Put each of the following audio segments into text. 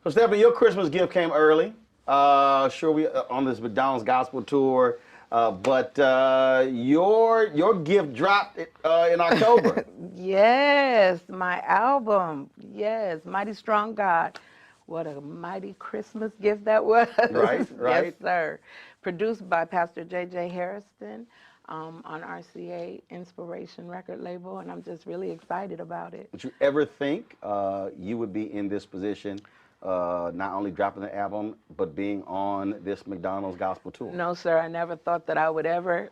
So, Stephanie, your Christmas gift came early. Sure, we on this McDonald's gospel tour, but your gift dropped in October. Yes, my album. Yes, Mighty Strong God. What a mighty Christmas gift that was. Right, Yes, right. sir. Produced by Pastor J.J. Harrison on RCA Inspiration record label, and I'm just really excited about it. Would you ever think you would be in this position, not only dropping the album, but being on this McDonald's gospel tour? No, sir, I never thought that I would ever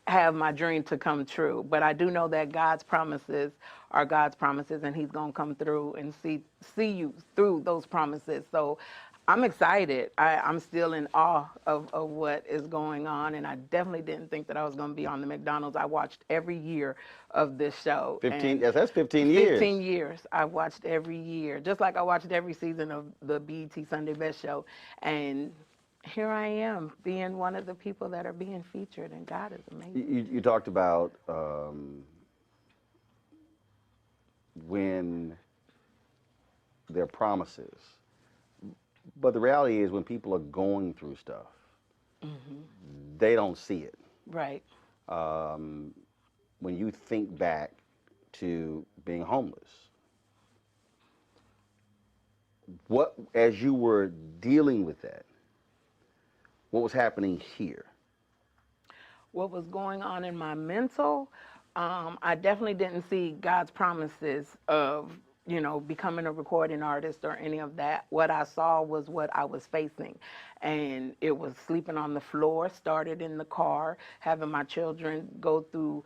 have my dream to come true. But I do know that God's promises are God's promises, and He's going to come through and see you through those promises. So I'm excited. I'm still in awe of what is going on, and I definitely didn't think that I was going to be on the McDonald's. I watched every year of this show. 15, yes, that's 15 years. 15 years. I watched every year, just like I watched every season of the BET Sunday Best Show. And here I am being one of the people that are being featured, and God is amazing. You talked about when there are promises, but the reality is when people are going through stuff, they don't see it. Right. When you think back to being homeless, what, as you were dealing with that, what was happening here? What was going on in my mental, I definitely didn't see God's promises of, becoming a recording artist or any of that. What I saw was what I was facing. And it was sleeping on the floor, started in the car, having my children go through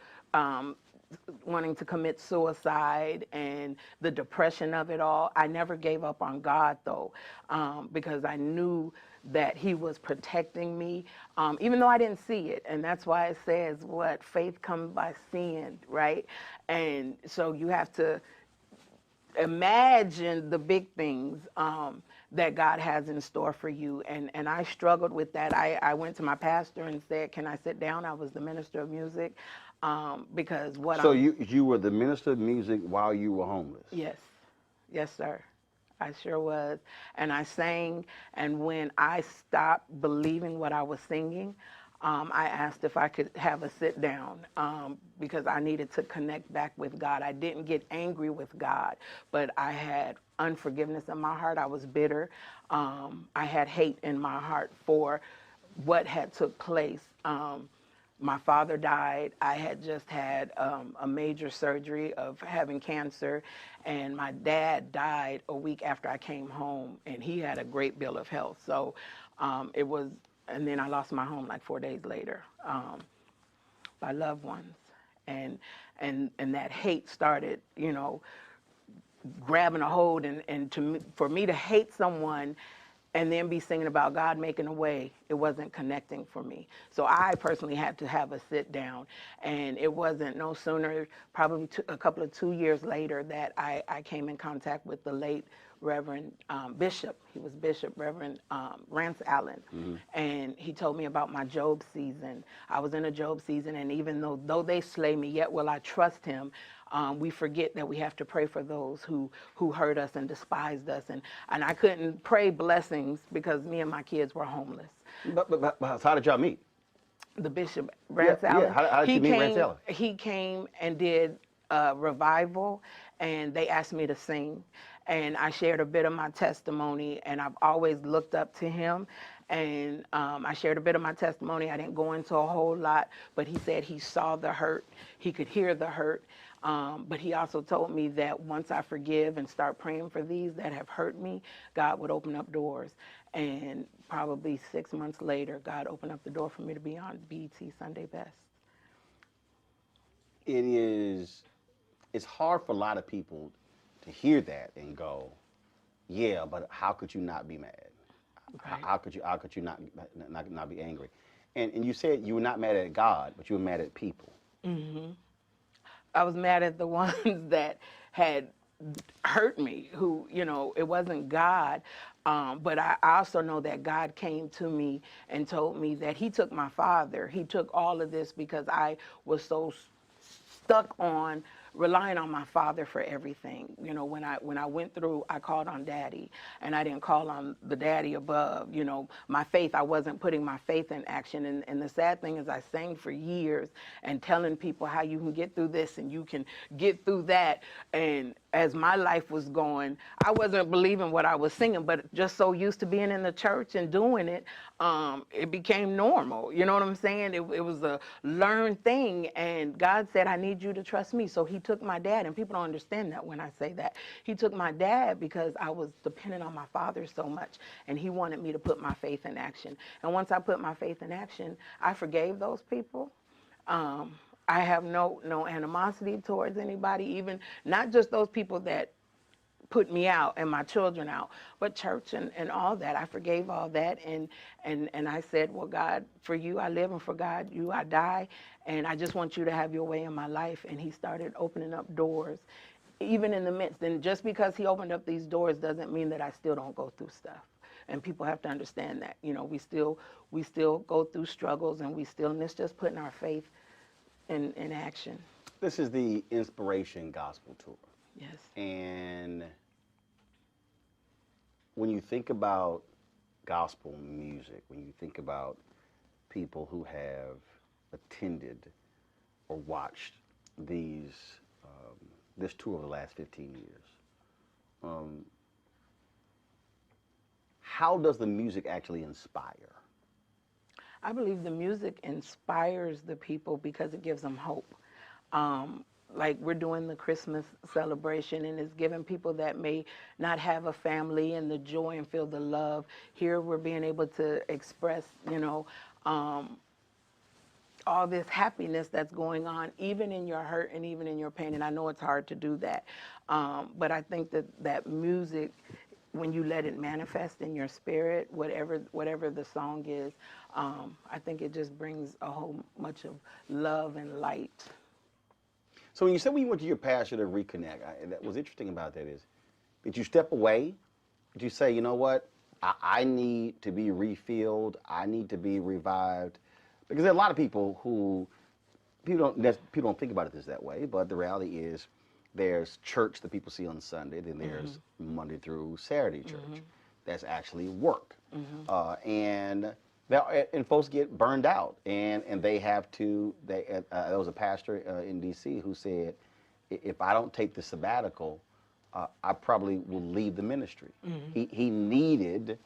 wanting to commit suicide and the depression of it all. I never gave up on God, though, because I knew that He was protecting me, even though I didn't see it. And that's why it says, what, faith comes by seeing, right? And so you have to imagine the big things that God has in store for you. And I struggled with that. I went to my pastor and said, can I sit down? I was the minister of music. Because what So you were the minister of music while you were homeless? Yes. Yes, sir. I sure was. And I sang, and when I stopped believing what I was singing, I asked if I could have a sit down because I needed to connect back with God. I didn't get angry with God, but I had unforgiveness in my heart. I was bitter. I had hate in my heart for what had took place. My father died. I had just had a major surgery of having cancer, and my dad died a week after I came home, and he had a great bill of health. So it was, and then I lost my home like 4 days later by loved ones, and that hate started, grabbing a hold, and for me to hate someone and then be singing about God making a way, it wasn't connecting for me. So I personally had to have a sit down, and it wasn't no sooner, probably a couple of 2 years later, that I came in contact with the late Reverend Bishop. He was Bishop Reverend Rance Allen, and he told me about my Job season. I was in a Job season, and even though they slay me, yet will I trust him. We forget that we have to pray for those who hurt us and despised us. And I couldn't pray blessings because me and my kids were homeless. But how did y'all meet? The Bishop, Rance Allen. Yeah. How did you meet Rance Allen? He came and did a revival, and they asked me to sing. And I shared a bit of my testimony, and I've always looked up to him. And I shared a bit of my testimony. I didn't go into a whole lot, but he said he saw the hurt. He could hear the hurt. But he also told me that once I forgive and start praying for these that have hurt me, God would open up doors. And probably 6 months later, God opened up the door for me to be on BET Sunday Best. It's hard for a lot of people to hear that and go, yeah, but how could you not be mad? Right. How could you not be angry? And you said you were not mad at God, but you were mad at people. Mm-hmm. I was mad at the ones that had hurt me, who, it wasn't God. But I also know that God came to me and told me that he took my father. He took all of this because I was so stuck on relying on my father for everything. You know, when I went through, I called on Daddy, and I didn't call on the daddy above. You know, my faith, I wasn't putting my faith in action. And the sad thing is, I sang for years and telling people how you can get through this and you can get through that. And as my life was going, I wasn't believing what I was singing, but just so used to being in the church and doing it, it became normal. You know what I'm saying? It was a learned thing, and God said, I need you to trust me. So he took my dad, and people don't understand that when I say that. He took my dad because I was dependent on my father so much, and he wanted me to put my faith in action. And once I put my faith in action, I forgave those people. I have no animosity towards anybody, even not just those people that put me out and my children out, but church and all that. I forgave all that, and I said, well, God, for you I live, and for God you I die, and I just want you to have your way in my life. And he started opening up doors, even in the midst. And just because he opened up these doors doesn't mean that I still don't go through stuff. And people have to understand that. You know, we still go through struggles, and it's just putting our faith in action. This is the Inspiration Gospel Tour. Yes. And when you think about gospel music, when you think about people who have attended or watched this tour over the last 15 years, how does the music actually inspire? I believe the music inspires the people because it gives them hope. Like we're doing the Christmas celebration, and it's giving people that may not have a family and the joy and feel the love. Here we're being able to express, you know, all this happiness that's going on, even in your hurt and even in your pain. And I know it's hard to do that. But I think that music, when you let it manifest in your spirit, whatever the song is, I think it just brings a whole much of love and light. So when you said when you went to your pastor to reconnect, that was interesting about that is, did you step away? Did you say, you know what, I need to be refilled, I need to be revived? Because there are a lot of people who, people don't think about it that way, but the reality is there's church that people see on Sunday, then there's Monday through Saturday church. That's actually work. And folks get burned out, and they have to. There was a pastor in D.C. who said, "If I don't take the sabbatical, I probably will leave the ministry." He needed.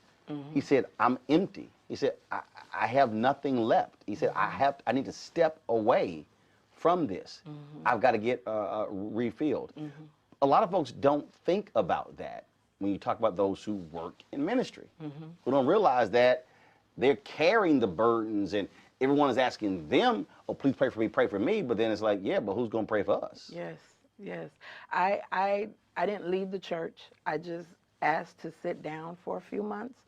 He said, "I'm empty." He said, "I have nothing left." He said, "I need to step away from this. I've got to get refilled." A lot of folks don't think about that when you talk about those who work in ministry, who don't realize that they're carrying the burdens, and everyone is asking them, "Oh, please pray for me." But then it's like, yeah, but who's going to pray for us? Yes. I didn't leave the church. I just asked to sit down for a few months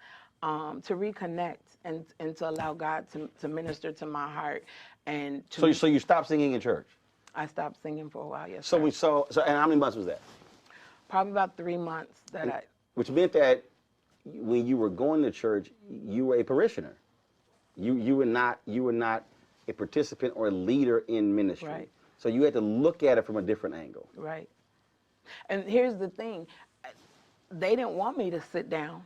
to reconnect and to allow God to minister to my heart. And so you stopped singing in church? I stopped singing for a while, yes. So and how many months was that? Probably about 3 months Which meant that when you were going to church, you were a parishioner. You were not a participant or a leader in ministry. Right. So you had to look at it from a different angle. Right. And here's the thing. They didn't want me to sit down,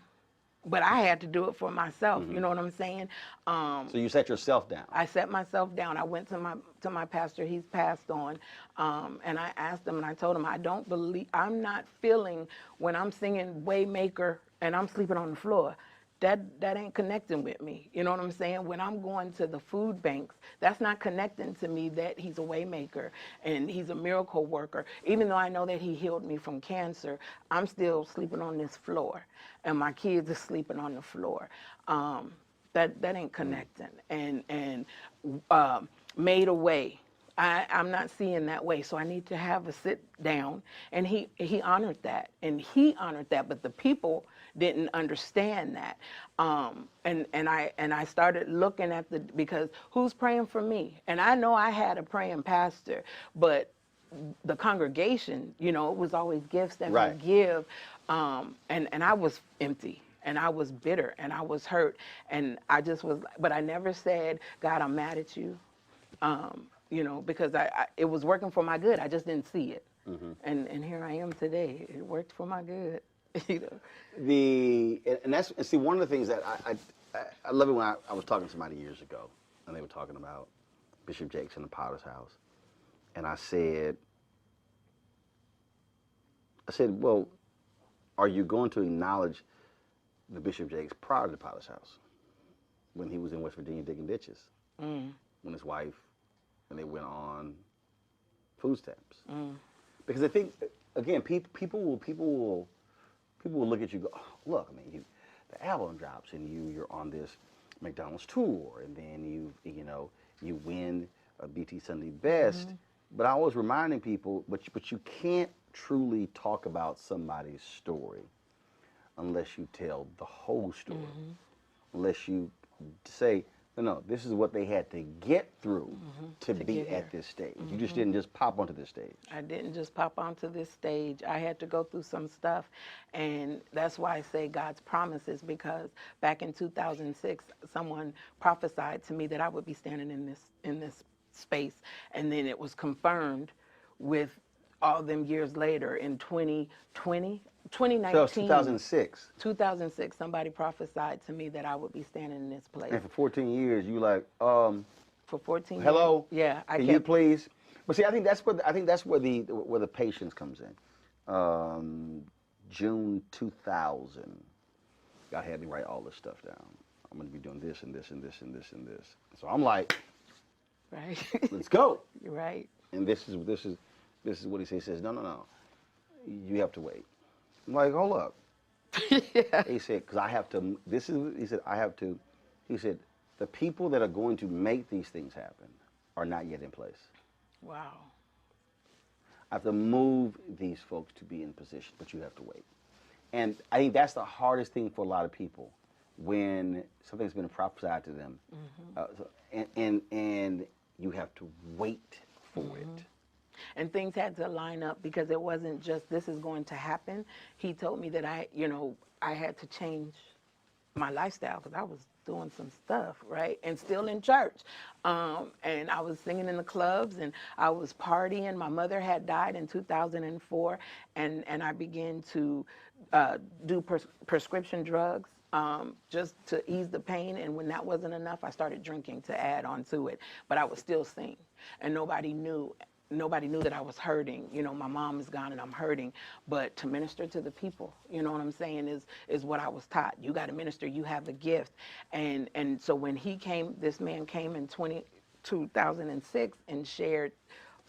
but I had to do it for myself. You know what I'm saying? So you set yourself down. I set myself down. I went to my pastor. He's passed on. And I asked him, and I told him, I'm not feeling when I'm singing Waymaker and I'm sleeping on the floor. That ain't connecting with me. You know what I'm saying? When I'm going to the food banks, that's not connecting to me that he's a way maker and he's a miracle worker. Even though I know that he healed me from cancer, I'm still sleeping on this floor, and my kids are sleeping on the floor. That ain't connecting. And made a way. I'm not seeing that way, so I need to have a sit down. And he honored that, but the people didn't understand that. And I started looking at because who's praying for me? And I know I had a praying pastor, but the congregation, it was always gifts that we give. And I was empty, and I was bitter, and I was hurt, and I just was, but I never said, God, I'm mad at you. you know, because it was working for my good. I just didn't see it. And here I am today. It worked for my good. You know. And see, one of the things that I love it when I was talking to somebody years ago, and they were talking about Bishop Jakes in the Potter's house, and I said, well, are you going to acknowledge the Bishop Jakes prior to the Potter's house, when he was in West Virginia digging ditches, when his wife and they went on food stamps? Because I think, again, people will look at you and go, oh, look, I mean, the album drops and you're on this McDonald's tour, and then you win a BT Sunday Best. But I was reminding people, but you can't truly talk about somebody's story unless you tell the whole story. Unless you say, no, this is what they had to get through to be at this stage. You just didn't just pop onto this stage. I didn't just pop onto this stage. I had to go through some stuff, and that's why I say God's promises, because back in 2006, someone prophesied to me that I would be standing in this space, and then it was confirmed with all them years later in 2019. So 2006. 2006, somebody prophesied to me that I would be standing in this place. And for 14 years, you like, for 14 hello, years, yeah, can you please? But see, I think that's where the patience comes in. June 2000, God had me write all this stuff down. I'm going to be doing this and this and this and this and this. So I'm like, right, let's go. You're right. And this is what he says. He says, no, you have to wait. I'm like, hold up. Yeah. He said, because I have to. He said, the people that are going to make these things happen are not yet in place. Wow. I have to move these folks to be in position, but you have to wait. And I think that's the hardest thing for a lot of people, when something's been prophesied to them, and you have to wait for it. And things had to line up, because it wasn't just this is going to happen. He told me that I had to change my lifestyle, because I was doing some stuff, right? And still in church. And I was singing in the clubs, and I was partying. My mother had died in 2004, and I began to do prescription drugs just to ease the pain. And when that wasn't enough, I started drinking to add on to it. But I would still sing, and nobody knew that I was hurting. You know, my mom is gone and I'm hurting, but to minister to the people, you know what I'm saying, is what I was taught. You got to minister, you have the gift. And so when this man came in 2006 and shared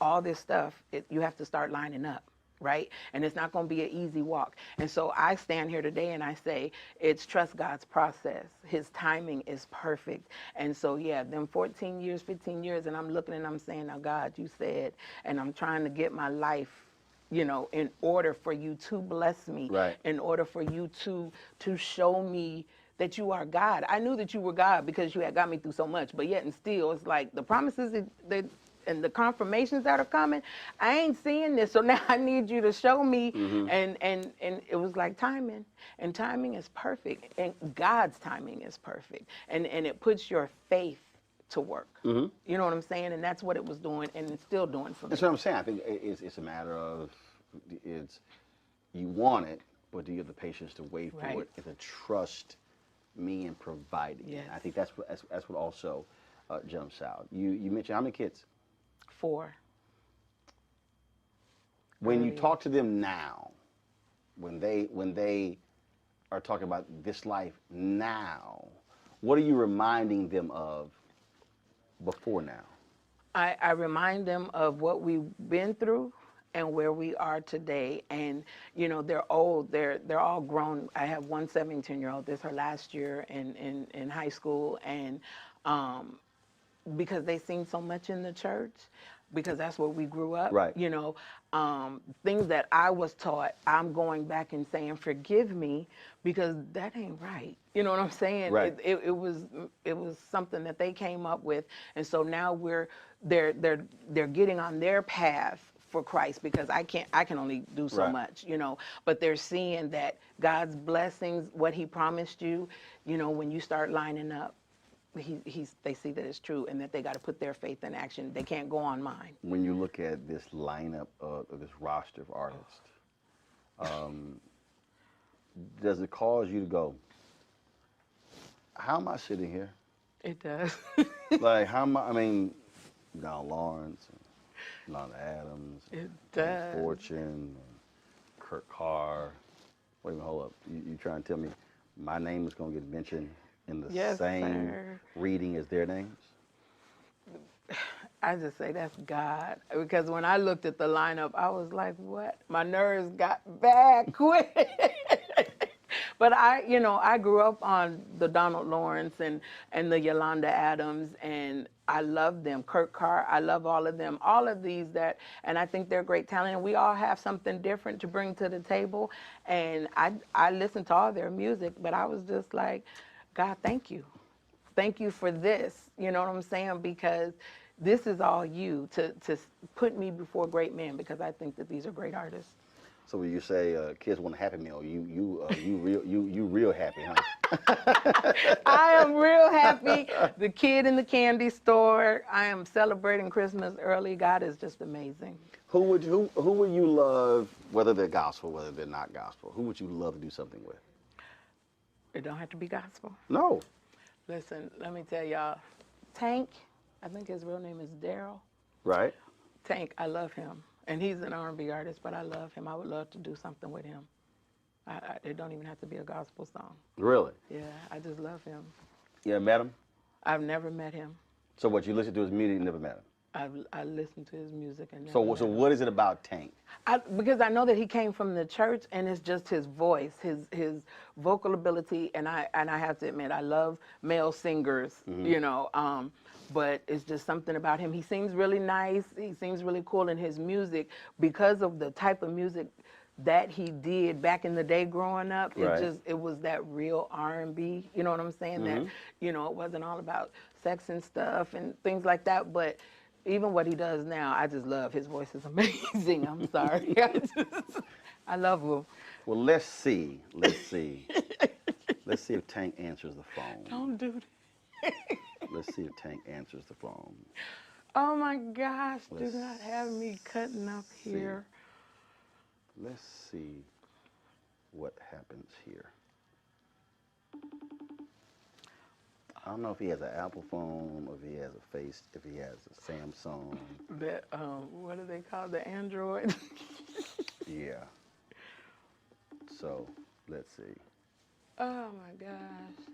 all this stuff, you have to start lining up. Right? And it's not going to be an easy walk. And so I stand here today and I say, it's trust God's process. His timing is perfect. And so, yeah, them 14 years, 15 years, and I'm looking and I'm saying, now, God, you said, and I'm trying to get my life, in order for you to bless me, right, in order for you to show me that you are God. I knew that you were God because you had got me through so much, but yet and still, it's like the promises that and the confirmations that are coming, I ain't seeing this. So now I need you to show me. And it was like timing. And timing is perfect. And God's timing is perfect. And it puts your faith to work. You know what I'm saying? And that's what it was doing, and it's still doing for me. That's what I'm saying. I think it's a matter of, you want it, but do you have the patience to wait for it and to trust me in providing it? I think that's what also jumps out. You mentioned how many kids? 4. When you talk to them now, when they are talking about this life now, what are you reminding them of before now? I remind them of what we've been through and where we are today. And, they're old. They're all grown. I have one 17-year-old. This is her last year in high school. And because they've seen so much in the church, because that's where we grew up. Right. Things that I was taught, I'm going back and saying, forgive me, because that ain't right. You know what I'm saying? Right. It was something that they came up with, and so now they're getting on their path for Christ, because I can only do so much, but they're seeing that God's blessings, what he promised you, when you start lining up, they see that it's true and that they got to put their faith in action. They can't go on mine. When you look at this lineup of this roster of artists, does it cause you to go, how am I sitting here? It does. Like, how am I mean, John Lawrence, and Yolanda Adams, It and does. Fortune, and Kurt Carr. Wait a minute, hold up. You trying to tell me my name is going to get mentioned in the Yes, same sir. reading as their names? I just say that's God. Because when I looked at the lineup, I was like, what? My nerves got bad quick. But I grew up on the Donald Lawrence and the Yolanda Adams, and I love them. Kurt Carr, I love all of them. All of these and I think they're great talent. And we all have something different to bring to the table. And I listen to all their music, but I was just like, God, thank you. Thank you for this. You know what I'm saying? Because this is all you to put me before great men, because I think that these are great artists. So when you say kids want a Happy Meal, you real happy, huh? I am real happy. The kid in the candy store. I am celebrating Christmas early. God is just amazing. Who would you love, whether they're gospel, whether they're not gospel? Who would you love to do something with? It don't have to be gospel. No. Listen, let me tell y'all. Tank, I think his real name is Daryl. Right. Tank, I love him. And he's an R&B artist, but I love him. I would love to do something with him. It don't even have to be a gospel song. Really? Yeah, I just love him. You ever met him? I've never met him. So what, you listen to his music and never met him? I listened to his music and never So met him. what is it about Tank? Because I know that he came from the church, and it's just his voice, his vocal ability, and I have to admit, I love male singers, but it's just something about him. He seems really nice. He seems really cool in his music because of the type of music that he did back in the day growing up. Right. It was that real R&B, you know what I'm saying? That, it wasn't all about sex and stuff and things like that, but even what he does now, I just love. His voice is amazing. I'm sorry. I love him. Well, let's see. Let's see if Tank answers the phone. Don't do that. Let's see if Tank answers the phone. Oh my gosh, Let's do not have me cutting up here. Let's see what happens here. I don't know if he has an Apple phone or if he has if he has a Samsung. That what do they call the Android? Yeah. So let's see. Oh my gosh.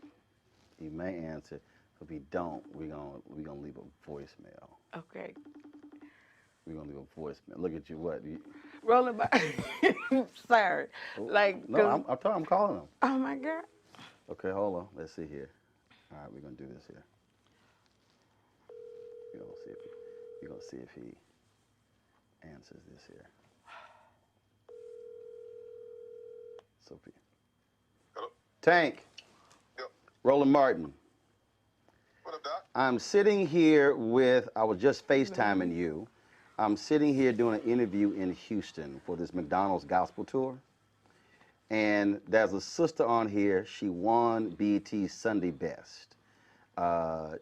He may answer. If he don't, we're gonna leave a voicemail. Okay. We're gonna leave a voicemail. Look at you. What? Rolling by. Sorry. Like. No, I'm calling him. Oh my God. Okay, hold on. Let's see here. All right, we're gonna do this here. We're gonna see if he answers this here. Sophie. Hello? Tank. Yep. Roland Martin. What up, Doc? I'm sitting here I was just FaceTiming you. I'm sitting here doing an interview in Houston for this McDonald's gospel tour. And there's a sister on here. She won BET's Sunday Best.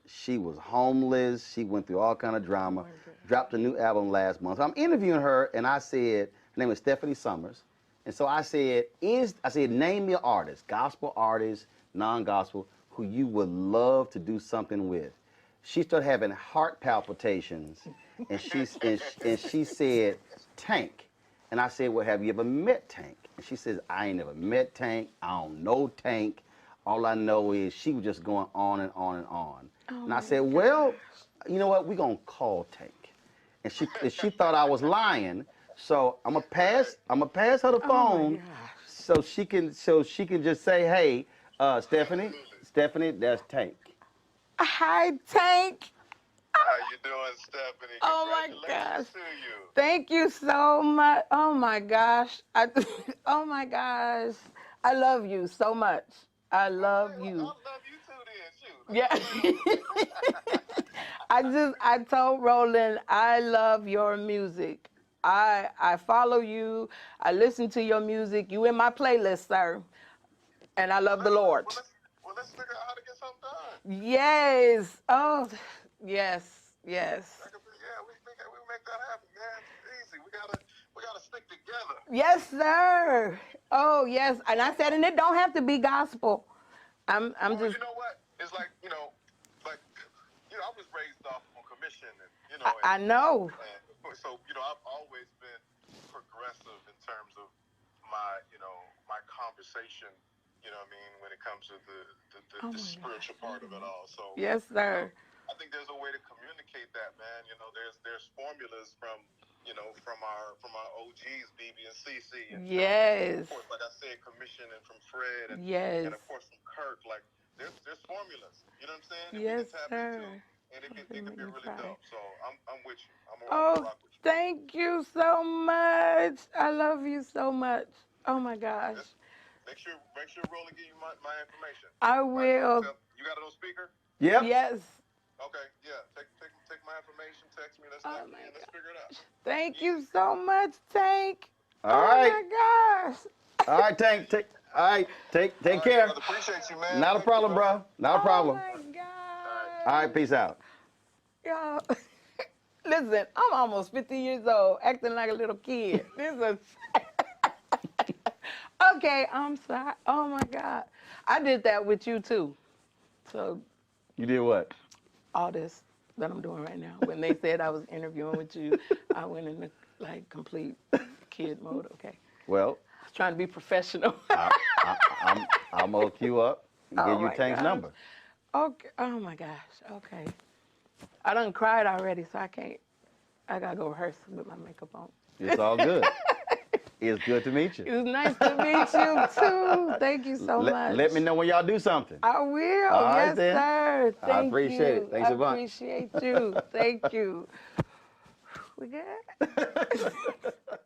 She was homeless. She went through all kind of drama. Dropped a new album last month. So I'm interviewing her, and I said, her name is Stephanie Summers. And so I said, name me an artist, gospel artist, non-gospel, who you would love to do something with. She started having heart palpitations, and she said, Tank. And I said, well, have you ever met Tank? And she says, I ain't never met Tank. I don't know Tank. All I know is she was just going on and on and on. Oh and I said, well, you know what? We're going to call Tank. And she thought I was lying. So I'm gonna pass her the phone so she can just say, hey, Stephanie, that's Tank. Hi, Tank. How you doing, Stephanie? Oh my Congratulations gosh. to you. Thank you so much. Oh my gosh. Oh my gosh. I love you so much. I love you. I love you too, then, shoot. Yeah. I told Roland, I love your music. I follow you. I listen to your music. You in my playlist, sir. And I love the Lord. Well, let's figure out how to get get something done. Yes. Oh, yes, yes. Yeah, we make that happen, man. It's easy. We gotta stick together. Yes, sir. Oh, yes. And I said, and it don't have to be gospel. I'm Well, just. you know what? It's like, I was raised off on commission, and I know. so I've always been progressive in terms of my my conversation. You know what I mean, when it comes to the spiritual part of it all. So Yes, sir. I think there's a way to communicate that, man. There's formulas from our OGs, BB and CC, and Yes. of course, like I said, commission, and from Fred, and Yes. of course from Kirk. Like there's formulas. You know what I'm saying? That Yes, we can tap sir. into, and it can be really dope. So I'm with you. I'm Oh, rock with you. thank you so much. I love you so much. Oh my gosh. Make sure Roland give you my information. I will. You got it on speaker? Yep. Yes. Okay, yeah. Take my information. Text me. Let's figure it out. Thank you so much, Tank. All right. Oh my gosh. All right, Tank. Take care. Brother, appreciate you, man. Not a problem, bro. Not a problem. Oh my gosh. All right, peace out. Yo. Listen, I'm almost 50 years old, acting like a little kid. This is okay, I'm sorry. Oh my God. I did that with you too. So You did what? all this that I'm doing right now. When they said I was interviewing with you, I went into like complete kid mode, okay? Well, I was trying to be professional. I'm gonna hook you up and Oh give you my Tank's gosh. number. Okay. Oh my gosh. Okay. I done cried already, so I can't. I gotta go rehearse with my makeup on. It's all good. It's good to meet It you. was nice to meet you too. Thank you so much. Let me know when y'all do something. I will. All right, Yes, then. sir. I Thank appreciate you. it. Thanks a bunch. I appreciate you. Thank you. We good?